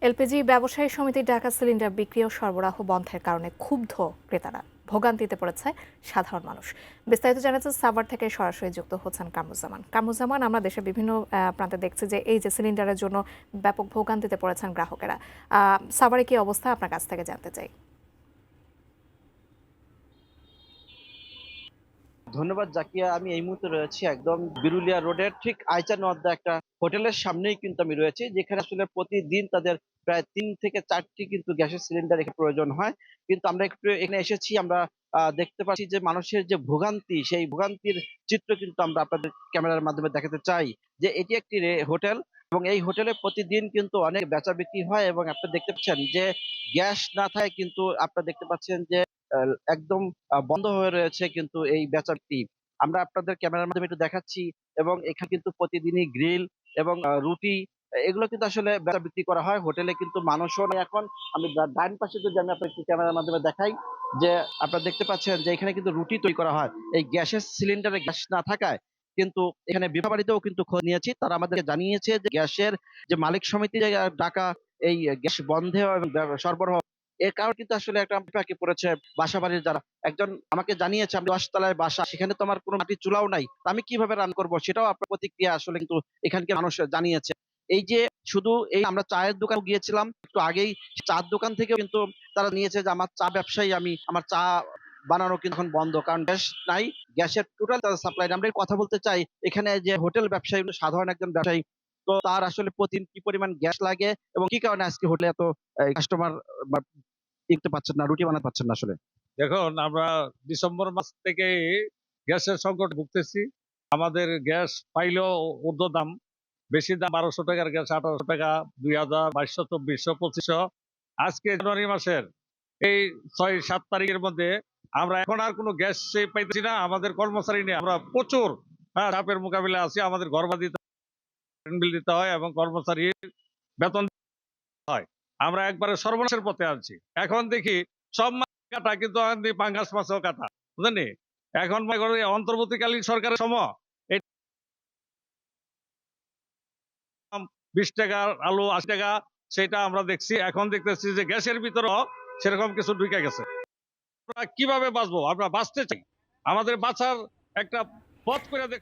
LPG ব্যবসায়ী সমিতির Dhaka cylinder বিক্রি ও সরবরাহ বন্ধের কারণে ক্ষুব্ধ ক্রেতারা। ভোগান্তিতে পড়েছে সাধারণ মানুষ। বিস্তারিত জানাচ্ছে সাভার থেকে সরাসরি যুক্ত হচ্ছেন কামরুজ্জামান। আমরা দেশের বিভিন্ন প্রান্তে দেখছি যে এই যে সিলিন্ডারের জন্য ব্যাপক ভোগান্তিতে পড়েছেন গ্রাহকেরা। সাভারে কি অবস্থা আপনার কাছ থেকে জানতে চাই। ধন্যবাদ জাকিয়া। আমি এই মুহূর্তে রয়েছি একদম বিরুলিয়া রোডের ঠিক আইচার নদ্দা একটা হোটেলের সামনেই কিন্তু আমি রয়েছি, যেখানে আসলে প্রতিদিন তাদের প্রায় 3 থেকে 4টি কিন্তু গ্যাসের সিলিন্ডার এখানে প্রয়োজন হয়। কিন্তু আমরা একটু এখানে এসেছি, আমরা দেখতে পাচ্ছি যে মানুষের যে ভোগান্তি, সেই ভোগান্তির চিত্র কিন্তু আমরা আপনাদের ক্যামেরার মাধ্যমে দেখাতে চাই। যে এটি একটি হোটেল এবং এই হোটেলে প্রতিদিন কিন্তু অনেক বেচা বিক্রি হয় এবং আপনি দেখতে পাচ্ছেন যে গ্যাস না থাকে কিন্তু আপনারা দেখতে পাচ্ছেন যে একদম বন্ধ হয়ে রয়েছে কিন্তু এই বেচাটি। আমরা আপনাদের ক্যামেরার মাধ্যমে একটু দেখাচ্ছি এবং এখানে কিন্তু প্রতিদিনই গ্রিল এবং রুটি এগুলো কিন্তু আসলে বেচা বিক্রি করা হয়। হোটেলে কিন্তু মানুষও নেই এখন। আমি ডান পাশে যদি আমি আপনাকে ক্যামেরার মাধ্যমে দেখাই, যে আপনারা দেখতে পাচ্ছেন যে এখানে কিন্তু রুটি তৈরি করা হয়। এই গ্যাসের সিলিন্ডারে গ্যাস না থাকায় কিন্তু এখানে বিবাহ বাড়িতেও কিন্তু খোঁজ নিয়েছি, তারা আমাদেরকে জানিয়েছে যে গ্যাসের যে মালিক সমিতি যে ডাকা এই গ্যাস বন্ধে এবং সরবরাহ এর কারণ কিন্তু আসলে একটা বিপাকে পড়েছে বাসা বাড়ির যারা। একজন আমাকে জানিয়েছে, আমি 10 তলায় বাসা, সেখানে তো আমার কোনো মাটির চুলাও নাই, তা আমি কিভাবে রান করব, সেটাও আপনার প্রতিক্রিয়া আসলে কিন্তু এখানকার মানুষ জানিয়েছে। এই যে শুধু এই আমরা চায়ের দোকানে গিয়েছিলাম একটু আগেই, চার দোকান থেকেও কিন্তু তারা নিয়েছে যে আমার চা ব্যবসায়ী, আমি আমার চা বানানো কিন্তু এখন বন্ধ, কারণ গ্যাস নাই। গ্যাসের টোটাল তাদের সাপ্লাই। আমরা কথা বলতে চাই এখানে যে হোটেল ব্যবসায়ী, সাধারণ একজন ব্যবসায়ী, তো তার আসলে প্রতিদিন কি পরিমাণ গ্যাস লাগে এবং কি কারণে আজকে হোটেলে এত কাস্টমার টিকতে পারছেন না, রুটি বানাতে পারছেন না আসলে। দেখুন, আমরা ডিসেম্বর মাস থেকে গ্যাসের সংকট ভুগতেছি। আমাদের গ্যাস পাইলেও ঊর্ধ্ব দাম, বেশি দাম 1200 টাকার গ্যাস 1800 টাকা, 2000, 2200, 2400, 2500। আজকে জানুয়ারি মাসের এই 6-7 তারিখের মধ্যে আমরা এখন আর কোনো গ্যাস পাইতেছি না। আমাদের কর্মচারী নিয়ে আমরা প্রচুর চাপের মোকাবিলায় আছি। আমাদের ঘর ভাড়া দিতে বিল দিতে হয় এবং কর্মচারীর বেতন দিতে হয়। আমরা একবারে সর্বনাশের পথে আছি। এখন দেখি সব মাছ কাটা, কিন্তু পাঙ্গাস মাছও কাটা, বুঝলেন? এখন মনে করেন অন্তর্বর্তীকালীন সরকারের সময় এই 20 টাকা আলু 80 টাকা, সেটা আমরা দেখছি। এখন দেখতেছি যে গ্যাসের ভিতরেও সেরকম কিছু ঢুকে গেছে। আমরা কিভাবে বাঁচবো? আমরা বাঁচতে চাই, আমাদের বাঁচার একটা পথ করে দেখ।